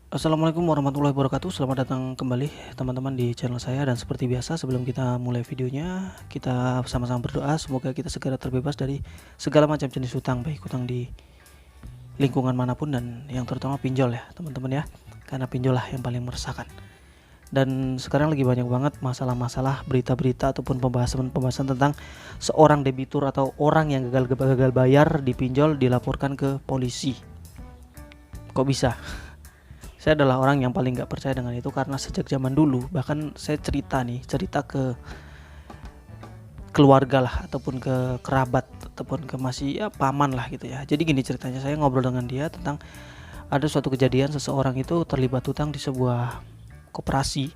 Assalamualaikum warahmatullahi wabarakatuh. Selamat datang kembali teman-teman di channel saya. Dan seperti biasa, sebelum kita mulai videonya, kita sama-sama berdoa semoga kita segera terbebas dari segala macam jenis hutang, baik hutang di lingkungan manapun dan yang terutama pinjol ya teman-teman ya, karena pinjol lah yang paling meresahkan. Dan sekarang lagi banyak banget masalah-masalah, berita-berita ataupun pembahasan tentang seorang debitur atau orang yang gagal bayar di pinjol dilaporkan ke polisi. Kok bisa? Saya adalah orang yang paling gak percaya dengan itu, karena sejak zaman dulu, bahkan saya cerita ke keluarga lah, ataupun ke kerabat, ataupun ke masih ya paman lah gitu ya. Jadi gini ceritanya, saya ngobrol dengan dia tentang ada suatu kejadian seseorang itu terlibat hutang di sebuah koperasi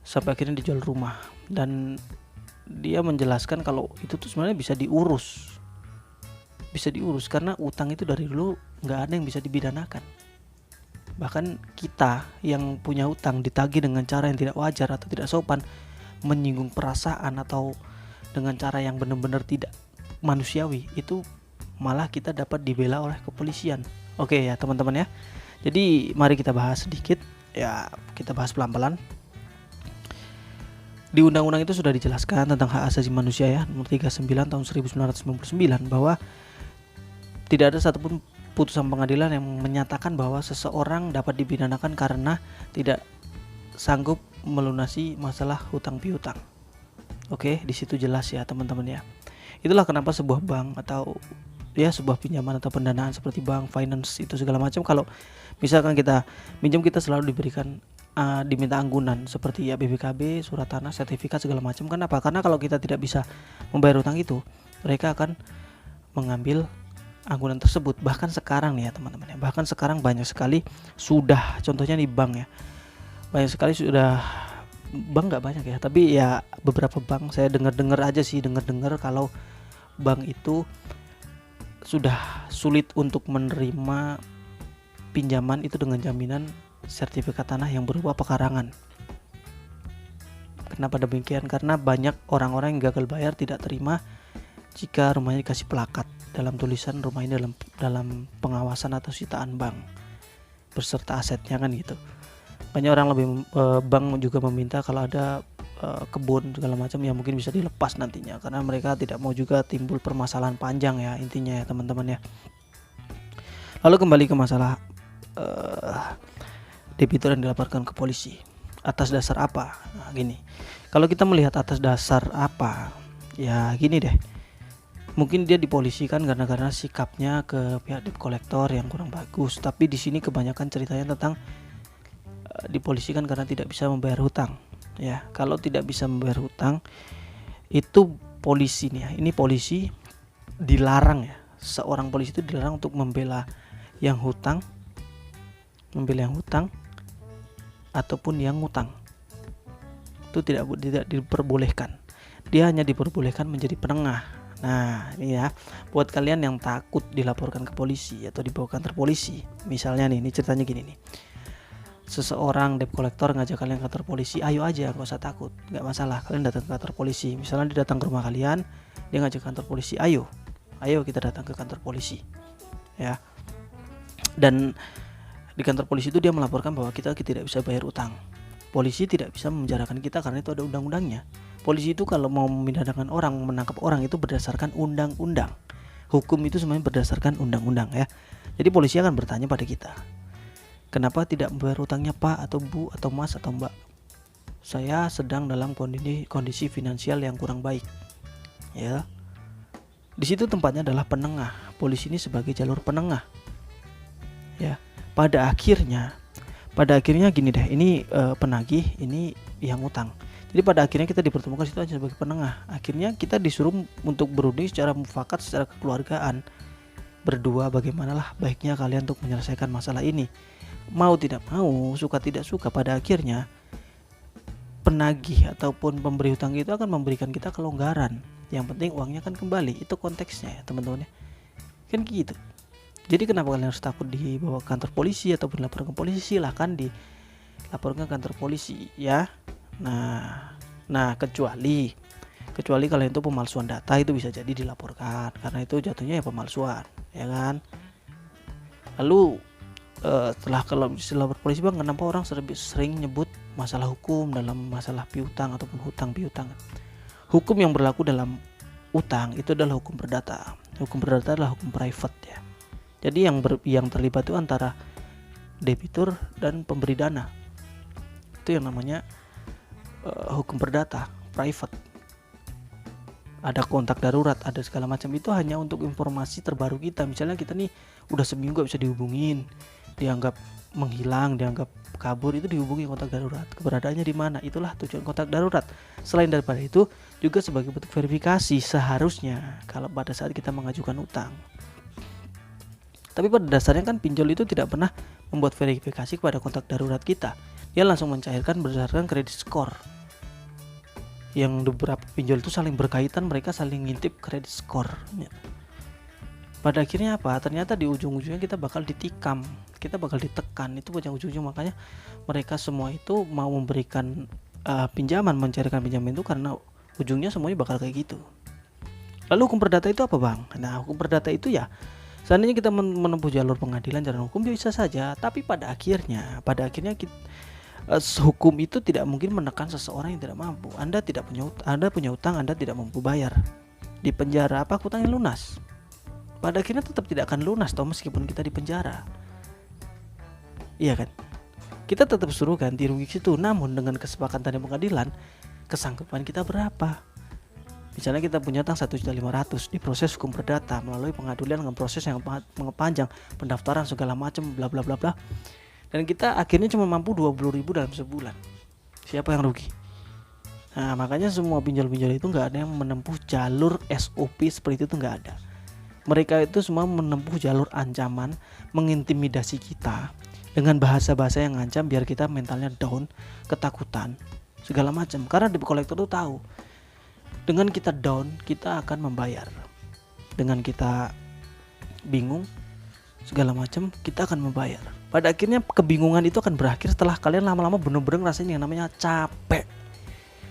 sampai akhirnya dijual rumah. Dan dia menjelaskan kalau itu tuh sebenarnya bisa diurus karena utang itu dari dulu nggak ada yang bisa dibidanakan. Bahkan kita yang punya hutang ditagih dengan cara yang tidak wajar atau tidak sopan, menyinggung perasaan, atau dengan cara yang benar-benar tidak manusiawi, itu malah kita dapat dibela oleh kepolisian. Oke ya teman-teman ya. Jadi mari kita bahas sedikit ya, kita bahas pelan-pelan. Di undang-undang itu sudah dijelaskan tentang hak asasi manusia ya, nomor 39 tahun 1999, bahwa tidak ada satupun putusan pengadilan yang menyatakan bahwa seseorang dapat dipidanakan karena tidak sanggup melunasi masalah hutang piutang. Oke, di situ jelas ya teman-teman ya. Itulah kenapa sebuah bank atau ya sebuah pinjaman atau pendanaan seperti bank, finance itu segala macam, kalau misalkan kita minjem, kita selalu diberikan diminta anggunan seperti ya BPKB, surat tanah, sertifikat segala macam. Kenapa? Karena kalau kita tidak bisa membayar hutang itu, mereka akan mengambil anggunan tersebut. Bahkan sekarang nih ya teman-teman ya, bahkan sekarang banyak sekali sudah, contohnya di bank ya, banyak sekali sudah, bank nggak banyak ya, tapi ya beberapa bank saya dengar aja sih, dengar kalau bank itu sudah sulit untuk menerima pinjaman itu dengan jaminan sertifikat tanah yang berupa pekarangan. Kenapa demikian? Karena banyak orang-orang yang gagal bayar tidak terima jika rumahnya dikasih plakat dalam tulisan rumah ini dalam pengawasan atau sitaan bank beserta asetnya kan gitu. Banyak orang bank juga meminta kalau ada kebun segala macam yang mungkin bisa dilepas nantinya, karena mereka tidak mau juga timbul permasalahan panjang ya, intinya ya teman-teman ya. Lalu kembali ke masalah debitur yang dilaporkan ke polisi. Atas dasar apa? Nah, gini. Kalau kita melihat atas dasar apa, ya gini deh. Mungkin dia dipolisikan karena sikapnya ke pihak debt collector yang kurang bagus. Tapi di sini kebanyakan ceritanya tentang dipolisikan karena tidak bisa membayar hutang. Ya, kalau tidak bisa membayar hutang, itu polisi nih ya. Ini polisi dilarang ya. Seorang polisi itu dilarang untuk membela yang hutang ataupun yang ngutang. Itu tidak diperbolehkan. Dia hanya diperbolehkan menjadi penengah. Nah ini ya, buat kalian yang takut dilaporkan ke polisi atau dibawa ke kantor polisi, misalnya nih, ini ceritanya gini nih. Seseorang debt collector ngajak kalian ke kantor polisi, ayo aja, gak usah takut, gak masalah. Kalian datang ke kantor polisi, misalnya dia datang ke rumah kalian, dia ngajak ke kantor polisi, ayo kita datang ke kantor polisi ya. Dan di kantor polisi itu dia melaporkan bahwa kita tidak bisa bayar utang. Polisi tidak bisa memenjarakan kita karena itu ada undang-undangnya. Polisi itu kalau mau memidanakan orang, menangkap orang, itu berdasarkan undang-undang. Hukum itu semuanya berdasarkan undang-undang ya. Jadi polisi akan bertanya pada kita, kenapa tidak membayar utangnya Pak atau Bu atau Mas atau Mbak? Saya sedang dalam kondisi finansial yang kurang baik. Ya. Di situ tempatnya adalah penengah. Polisi ini sebagai jalur penengah. Ya. Pada akhirnya gini deh, ini penagih, ini yang utang. Jadi pada akhirnya kita dipertemukan situ aja sebagai penengah. Akhirnya kita disuruh untuk berunding secara mufakat, secara kekeluargaan, berdua bagaimanalah baiknya kalian untuk menyelesaikan masalah ini. Mau tidak mau, suka tidak suka, pada akhirnya penagih ataupun pemberi hutang itu akan memberikan kita kelonggaran. Yang penting uangnya kan kembali. Itu konteksnya ya teman-teman ya. Kan gitu. Jadi kenapa kalian harus takut dibawa ke kantor polisi ataupun dilaporkan ke polisi? Silahkan dilaporkan ke kantor polisi ya. Nah kecuali kalian itu pemalsuan data, itu bisa jadi dilaporkan karena itu jatuhnya ya pemalsuan ya kan. Lalu setelah kalau istilah polisi bang, kenapa orang sering nyebut masalah hukum dalam masalah piutang ataupun hutang piutang. Hukum yang berlaku dalam utang itu adalah hukum perdata. Hukum perdata adalah hukum private ya. Jadi yang terlibat itu antara debitur dan pemberi dana. Itu yang namanya hukum perdata, private. Ada kontak darurat, ada segala macam, itu hanya untuk informasi terbaru kita. Misalnya kita nih udah seminggu gak bisa dihubungin, dianggap menghilang, dianggap kabur, itu dihubungi kontak darurat. Keberadaannya di mana? Itulah tujuan kontak darurat. Selain daripada itu juga sebagai bentuk verifikasi seharusnya kalau pada saat kita mengajukan utang. Tapi pada dasarnya kan pinjol itu tidak pernah membuat verifikasi kepada kontak darurat kita. Dia langsung mencairkan berdasarkan kredit score. Yang beberapa pinjol itu saling berkaitan, mereka saling ngintip kredit score. Pada akhirnya apa? Ternyata di ujung-ujungnya kita bakal ditikam, kita bakal ditekan. Itu ujung-ujungnya, makanya mereka semua itu mau memberikan pinjaman, mencairkan pinjaman itu karena ujungnya semuanya bakal kayak gitu. Lalu hukum perdata itu apa bang? Nah, hukum perdata itu ya, seandainya kita menempuh jalur pengadilan, jalan hukum bisa saja. Tapi pada akhirnya kita, hukum itu tidak mungkin menekan seseorang yang tidak mampu. Anda punya utang, Anda tidak mampu bayar, di penjara apa hutangnya lunas, pada akhirnya tetap tidak akan lunas toh meskipun kita di penjara. Iya kan? Kita tetap suruh ganti rugi situ. Namun dengan kesepakatan di pengadilan, kesanggupan kita berapa? Misalnya kita punya utang 1.500.000, diproses hukum perdata melalui pengadilan dengan proses yang panjang, pendaftaran segala macam bla bla bla bla. Dan kita akhirnya cuma mampu 20.000 dalam sebulan. Siapa yang rugi? Nah, makanya semua pinjol-pinjol itu nggak ada yang menempuh jalur SOP seperti itu, nggak ada. Mereka itu semua menempuh jalur ancaman, mengintimidasi kita dengan bahasa-bahasa yang ngancam biar kita mentalnya down, ketakutan, segala macam. Karena debt collector tuh tahu, dengan kita down, kita akan membayar. Dengan kita bingung, segala macam, kita akan membayar. Pada akhirnya kebingungan itu akan berakhir setelah kalian lama-lama bener-bener ngerasain yang namanya capek.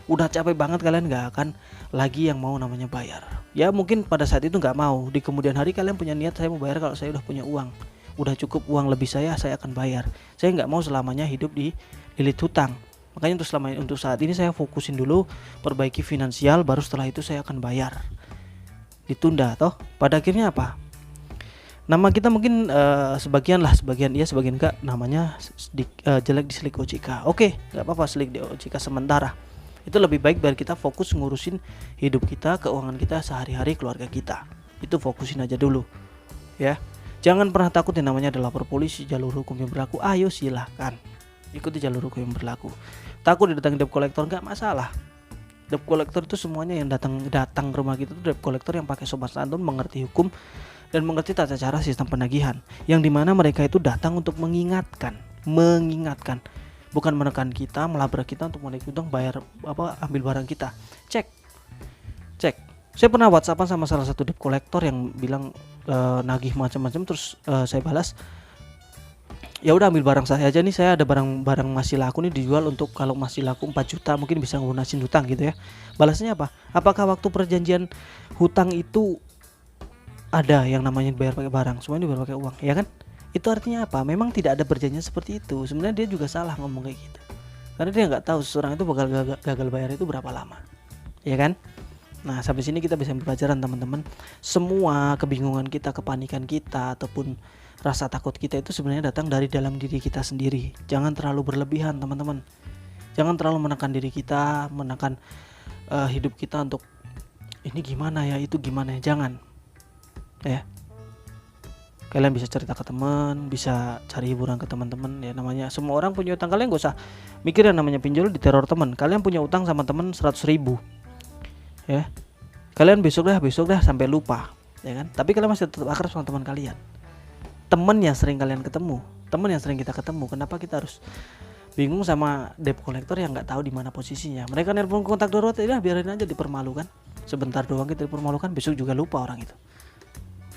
Udah capek banget, kalian gak akan lagi yang mau namanya bayar. Ya mungkin pada saat itu gak mau, di kemudian hari kalian punya niat, saya mau bayar kalau saya udah punya uang, udah cukup uang lebih saya akan bayar. Saya gak mau selamanya hidup di lilit hutang. Makanya untuk saat ini saya fokusin dulu perbaiki finansial, baru setelah itu saya akan bayar. Ditunda toh. Pada akhirnya apa? Nama kita mungkin sebagian iya sebagian enggak, namanya jelek di Slik OJK. Oke, enggak apa-apa Slik di OJK sementara. Itu lebih baik biar kita fokus ngurusin hidup kita, keuangan kita sehari-hari, keluarga kita. Itu fokusin aja dulu. Ya. Jangan pernah takut yang namanya ada lapor polisi, jalur hukum yang berlaku. Ayo silahkan. Ikuti jalur hukum yang berlaku. Takut didatangi debt collector enggak masalah. Debt collector itu semuanya yang datang ke rumah kita itu debt collector yang pakai sopan santun, mengerti hukum dan mengerti tata cara sistem penagihan, yang dimana mereka itu datang untuk mengingatkan, bukan menekan kita, melabrak kita untuk menagih utang, bayar ambil barang kita. Cek. Saya pernah WhatsAppan sama salah satu debt collector yang bilang nagih macam-macam, terus saya balas, ya udah ambil barang saya aja nih, saya ada barang masih laku nih dijual untuk kalau masih laku 4 juta mungkin bisa ngelunasin hutang gitu ya. Balasnya apa? Apakah waktu perjanjian hutang itu ada yang namanya bayar pakai barang, semuanya dibayar pakai uang, ya kan? Itu artinya apa? Memang tidak ada perjanjian seperti itu. Sebenarnya dia juga salah ngomong kayak gitu, karena dia nggak tahu seseorang itu bakal gagal bayar itu berapa lama, ya kan? Nah, sampai sini kita bisa ambil pelajaran teman-teman. Semua kebingungan kita, kepanikan kita, ataupun rasa takut kita itu sebenarnya datang dari dalam diri kita sendiri. Jangan terlalu berlebihan teman-teman. Jangan terlalu menekan diri kita, menekan hidup kita untuk ini gimana ya, itu gimana ya. Jangan. Ya, kalian bisa cerita ke teman, bisa cari hiburan ke teman-teman. Ya namanya semua orang punya utang, kalian gak usah mikir yang namanya pinjol diteror teman. Kalian punya utang sama teman 100.000, ya kalian besok dah sampai lupa, ya kan? Tapi kalian masih tetap akrab sama teman kalian, teman yang sering kalian ketemu, teman yang sering kita ketemu. Kenapa kita harus bingung sama debt collector yang nggak tahu di mana posisinya? Mereka nelpon kontak darurat, ya biarin aja, dipermalukan sebentar doang, kita dipermalukan, besok juga lupa orang itu.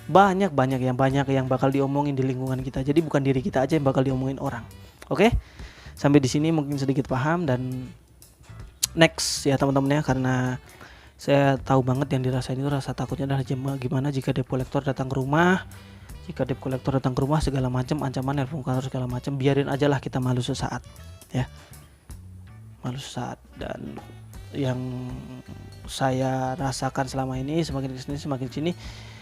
Banyak yang bakal diomongin di lingkungan kita. Jadi bukan diri kita aja yang bakal diomongin orang. Oke? Sampai di sini mungkin sedikit paham, dan next ya teman-teman ya, karena saya tahu banget yang dirasain itu rasa takutnya adalah gimana jika debt collector datang ke rumah, Jika debt collector datang ke rumah segala macam, ancaman, nelpon kantor segala macam, biarin aja lah, kita malu sesaat ya, malu sesaat. Dan yang saya rasakan selama ini, semakin sini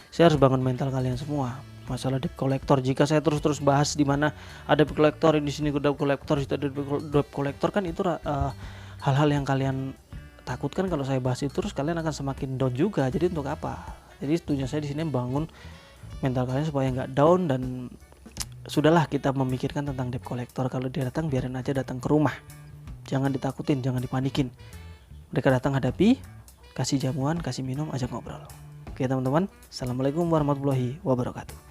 saya harus bangun mental kalian semua masalah debt collector. Jika saya terus bahas di mana ada debt collector, di sini debt collector, itu ada debt collector, kan itu hal-hal yang kalian takutkan. Kalau saya bahas itu terus, kalian akan semakin down juga. Jadi untuk apa? Jadi tujuan saya di sini membangun mental kalian supaya nggak down, dan sudahlah kita memikirkan tentang debt collector. Kalau dia datang, biarin aja datang ke rumah, jangan ditakutin, jangan dipanikin. Mereka datang, hadapi, kasih jamuan, kasih minum, ajak ngobrol. Oke teman-teman, assalamualaikum warahmatullahi wabarakatuh.